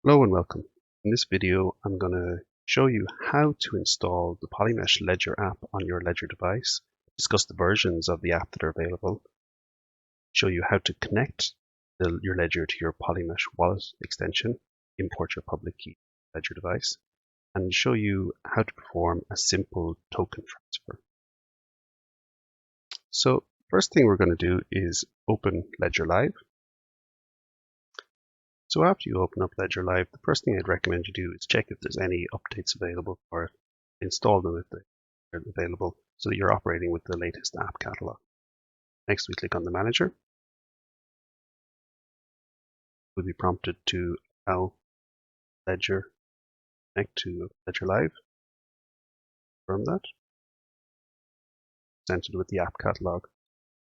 Hello and welcome. In this video, I'm going to show you how to install the Polymesh Ledger app on your Ledger device, discuss the versions of the app that are available, show you how to connect your Ledger to your Polymesh wallet extension, import your public key Ledger device, and show you how to perform a simple token transfer. So first thing we're going to do is open Ledger Live. So after you open up Ledger Live, the first thing I'd recommend you do is check if there's any updates available or install them if they're available so that you're operating with the latest app catalog. Next, we click on the manager. We'll be prompted to allow Ledger connect to Ledger Live. Confirm that. Presented with the app catalog.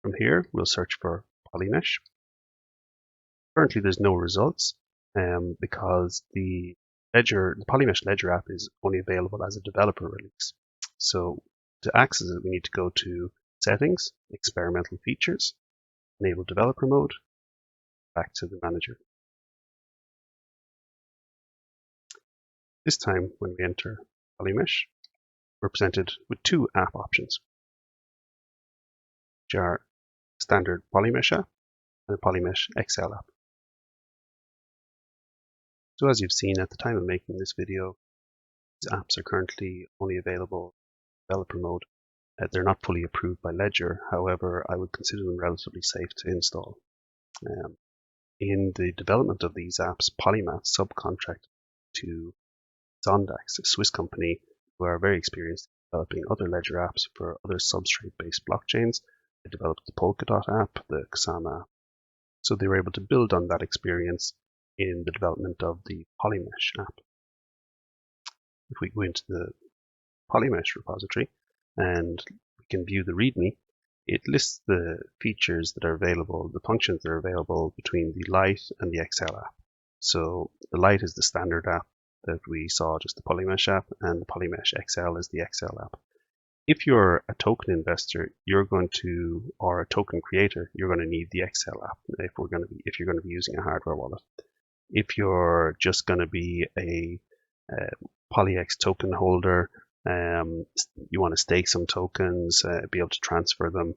From here, we'll search for Polymesh. Currently, there's no results because the Polymesh Ledger app is only available as a developer release. So to access it, we need to go to Settings, Experimental Features, Enable Developer Mode, back to the manager. This time, when we enter Polymesh, we're presented with two app options, which are standard Polymesh app and a Polymesh XL app. So as you've seen at the time of making this video, these apps are currently only available in developer mode. They're not fully approved by Ledger, however, I would consider them relatively safe to install. In the development of these apps, Polymath subcontracted to Zondax, a Swiss company who are very experienced in developing other Ledger apps for other substrate-based blockchains. They developed the Polkadot app, the Kusama app. So they were able to build on that experience in the development of the Polymesh app. If we go into the Polymesh repository and we can view the README, it lists the features that are available, the functions that are available between the Lite and the XL app. So the Lite is the standard app that we saw, just the Polymesh app, and the Polymesh XL is the XL app. If you're a token investor, or a token creator, you're going to need the XL app if you're going to be using a hardware wallet. If you're just going to be a PolyX token holder, you want to stake some tokens, be able to transfer them,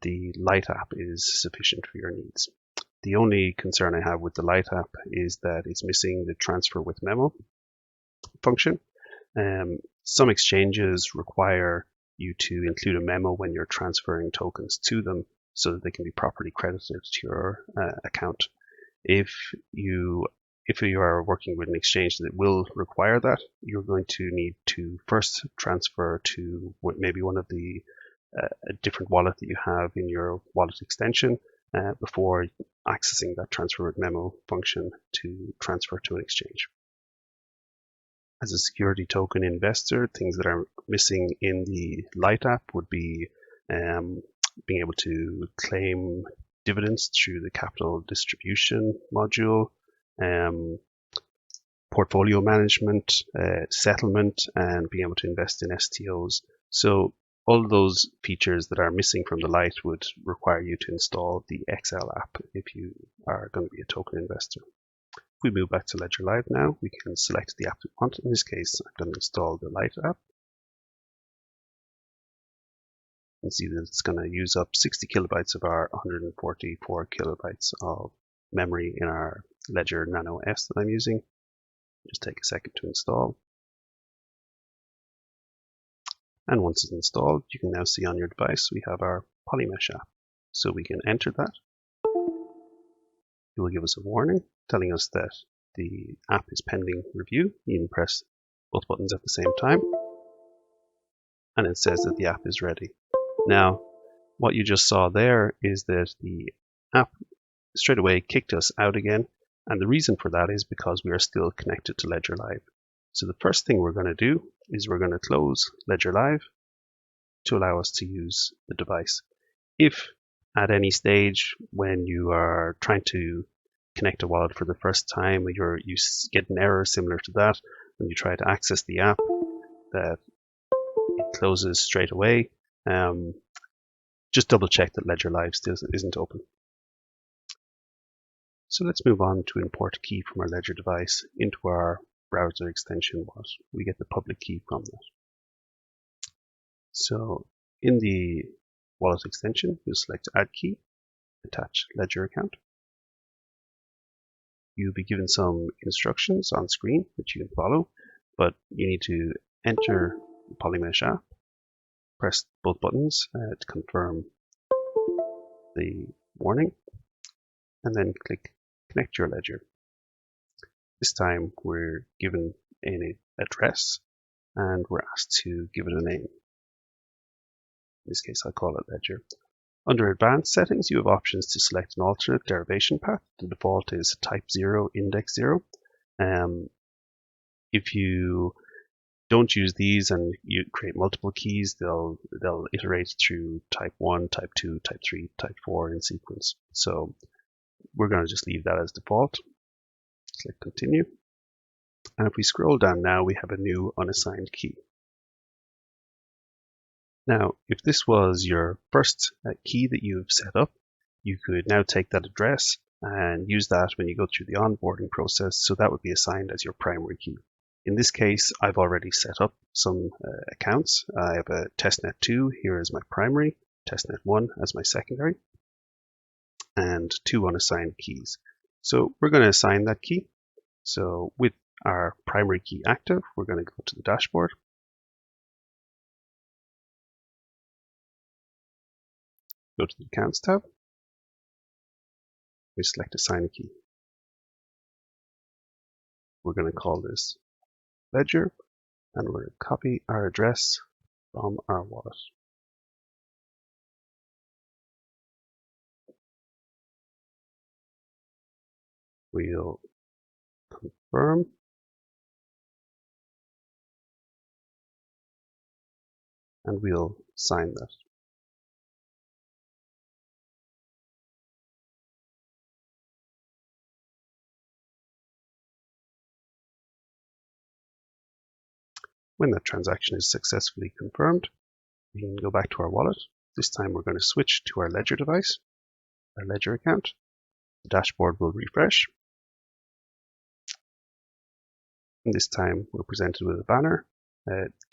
the Lite app is sufficient for your needs. The only concern I have with the Lite app is that it's missing the transfer with memo function. Some exchanges require you to include a memo when you're transferring tokens to them so that they can be properly credited to your account. If you are working with an exchange that will require that, you're going to need to first transfer to maybe one of the a different wallet that you have in your wallet extension before accessing that transfer with memo function to transfer to an exchange. As a security token investor, things that are missing in the Lite app would be being able to claim dividends through the capital distribution module, portfolio management, settlement, and being able to invest in STOs. So all of those features that are missing from the Lite would require you to install the XL app if you are going to be a token investor. If we move back to Ledger Live now, we can select the app we want. In this case, I'm going to install the Lite app. You can see that it's going to use up 60 kilobytes of our 144 kilobytes of memory in our Ledger Nano S that I'm using. Just take a second to install. And once it's installed, you can now see on your device we have our Polymesh app. So we can enter that. It will give us a warning telling us that the app is pending review. You can press both buttons at the same time. And it says that the app is ready. Now, what you just saw there is that the app straight away kicked us out again. And the reason for that is because we are still connected to Ledger Live. So the first thing we're going to do is we're going to close Ledger Live to allow us to use the device. If at any stage when you are trying to connect a wallet for the first time, you get an error similar to that when you try to access the app, that it closes straight away, just double check that Ledger Live still isn't open. So let's move on to import a key from our Ledger device into our browser extension wallet. We get the public key from that. So in the wallet extension, we'll select Add Key, attach Ledger account. You'll be given some instructions on screen that you can follow, but you need to enter the Polymesh app, press both buttons to confirm the warning, and then click Connect your Ledger. This time we're given an address and we're asked to give it a name. In this case, I'll call it Ledger. Under Advanced Settings, you have options to select an alternate derivation path. The default is type 0, index 0. If you don't use these and you create multiple keys, they'll iterate through type 1, type 2, type 3, type 4 in sequence. So we're going to just leave that as default. Click Continue. And if we scroll down now, we have a new unassigned key. Now, if this was your first key that you've set up, you could now take that address and use that when you go through the onboarding process. So that would be assigned as your primary key. In this case, I've already set up some accounts. I have a Testnet 2 here as my primary, Testnet 1 as my secondary, and 2 unassigned keys. So we're going to assign that key. So with our primary key active, we're going to go to the dashboard. Go to the Accounts tab. We select Assign a Key. We're going to call this Ledger, and we're going to copy our address from our wallet. We'll confirm. And we'll sign that. When that transaction is successfully confirmed, we can go back to our wallet. This time we're going to switch to our Ledger device, our Ledger account. The dashboard will refresh. And this time we're presented with a banner.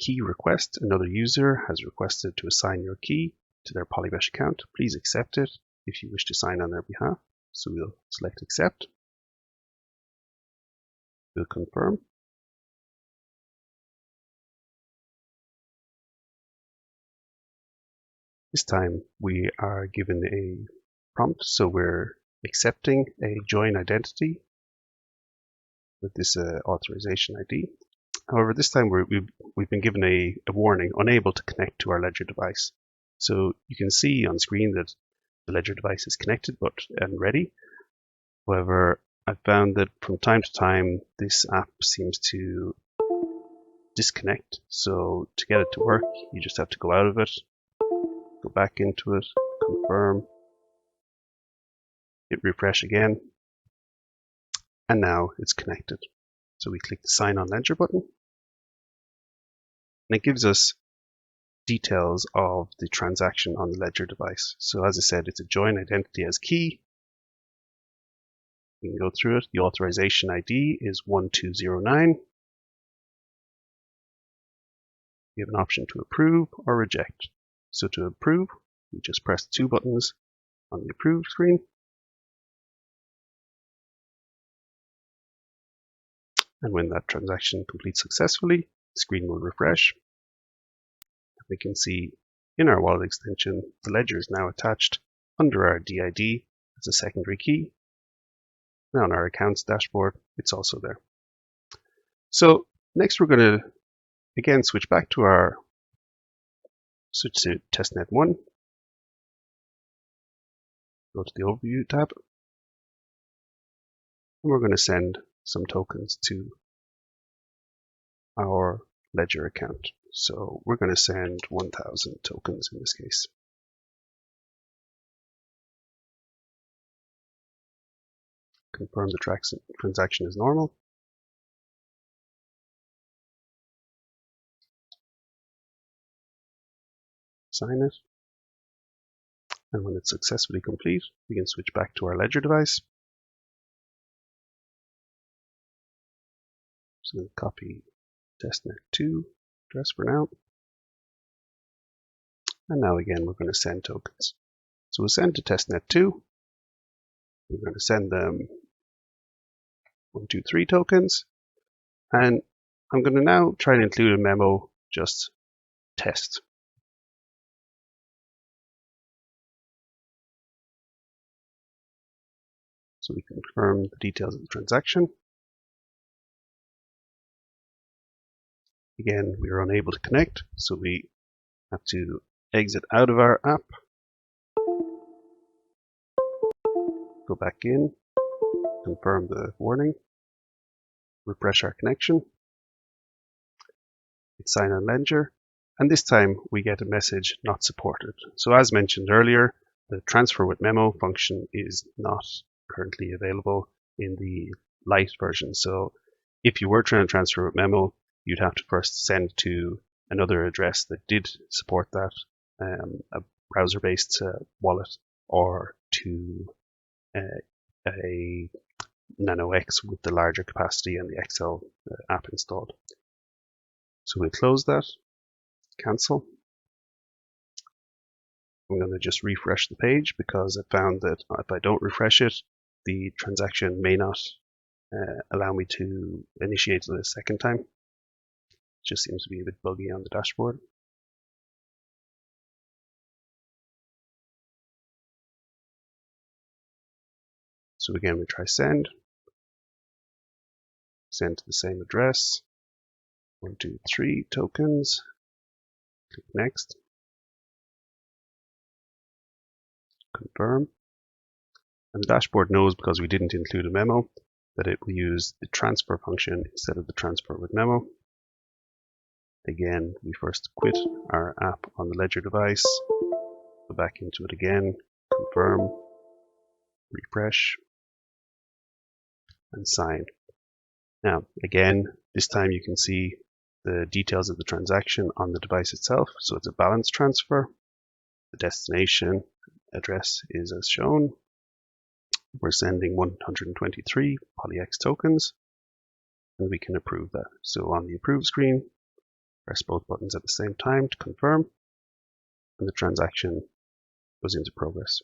Key request. Another user has requested to assign your key to their Polymesh account. Please accept it if you wish to sign on their behalf. So we'll select Accept. We'll confirm. This time we are given a prompt, so we're accepting a join identity with this authorization ID. However, this time we've been given a warning, unable to connect to our Ledger device. So you can see on screen that the Ledger device is connected and ready. However, I've found that from time to time this app seems to disconnect. So to get it to work, you just have to go out of it, go back into it, confirm, hit refresh again, and now it's connected. So we click the Sign on Ledger button, and it gives us details of the transaction on the Ledger device. So as I said, it's a join identity as key. We can go through it. The authorization ID is 1209. We have an option to approve or reject. So to approve, we just press the 2 buttons on the approve screen. And when that transaction completes successfully, the screen will refresh. We can see in our wallet extension, the ledger is now attached under our DID as a secondary key. Now on our accounts dashboard, it's also there. So next we're going to again switch to Testnet 1. Go to the Overview tab. And we're going to send some tokens to our Ledger account. So we're going to send 1,000 tokens in this case. Confirm the transaction is normal. Sign it. And when it's successfully complete, we can switch back to our Ledger device. So I'm going to copy testnet 2 address for now. And now again, we're going to send tokens. So we'll send to testnet 2. We're going to send them 1, 2, 3 tokens. And I'm going to now try and include a memo, just test. So we confirm the details of the transaction. Again, we are unable to connect, so we have to exit out of our app, go back in, confirm the warning, refresh our connection, hit sign on Ledger, and this time we get a message not supported. So as mentioned earlier, the transfer with memo function is not currently available in the light version. So if you were trying to transfer with memo, you'd have to first send to another address that did support that, a browser-based wallet, or to a Nano X with the larger capacity and the Excel app installed. So we'll close that, cancel. I'm going to just refresh the page because I found that if I don't refresh it, the transaction may not allow me to initiate it a second time. It just seems to be a bit buggy on the dashboard. So again, we try send to the same address, 1, 2, 3 tokens, click next, confirm. And the dashboard knows, because we didn't include a memo, that it will use the transfer function instead of the transfer with memo. Again, we first quit our app on the Ledger device, go back into it again, confirm, refresh, and sign. Now, again, this time you can see the details of the transaction on the device itself. So it's a balance transfer. The destination address is as shown. We're sending 123 PolyX tokens, and we can approve that. So on the approve screen, press both buttons at the same time to confirm, and the transaction goes into progress.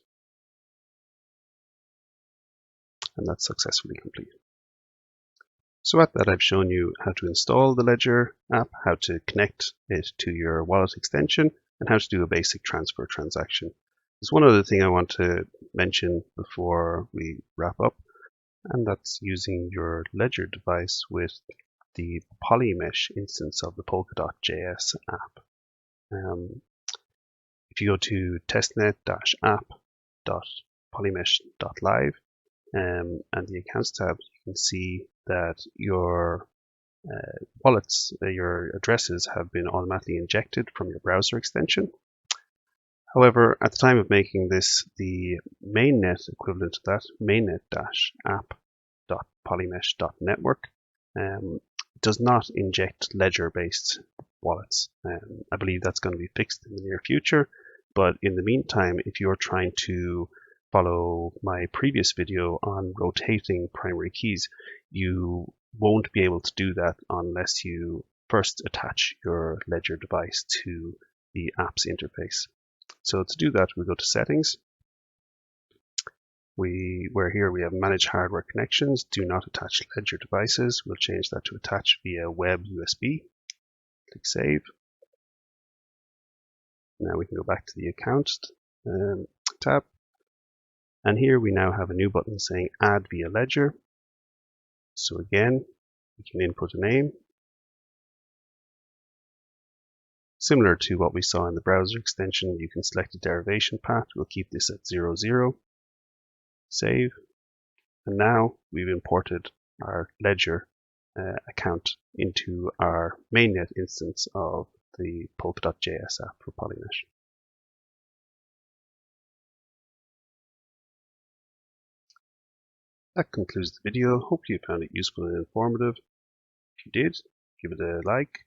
And that's successfully complete. So at that, I've shown you how to install the Ledger app, how to connect it to your wallet extension, and how to do a basic transfer transaction. There's one other thing I want to mention before we wrap up, and that's using your Ledger device with the Polymesh instance of the Polkadot.js app. If you go to testnet-app.polymesh.live and the accounts tab, you can see that your wallets, your addresses have been automatically injected from your browser extension. However, at the time of making this, the mainnet equivalent to that, mainnet-app.polymesh.network, does not inject Ledger-based wallets. I believe that's going to be fixed in the near future, but in the meantime, if you're trying to follow my previous video on rotating primary keys, you won't be able to do that unless you first attach your Ledger device to the app's interface. So to do that, we go to settings. Where here we have manage hardware connections, do not attach Ledger devices. We'll change that to attach via web USB. Click save. Now we can go back to the account tab. And here we now have a new button saying add via Ledger. So again, we can input a name. Similar to what we saw in the browser extension, you can select a derivation path. We'll keep this at 00. Save. And now we've imported our Ledger account into our mainnet instance of the Polkadot.js app for Polymesh. That concludes the video. Hopefully you found it useful and informative. If you did, give it a like.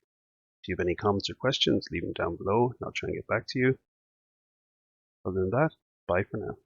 If you have any comments or questions, leave them down below and I'll try and get back to you. Other than that, bye for now.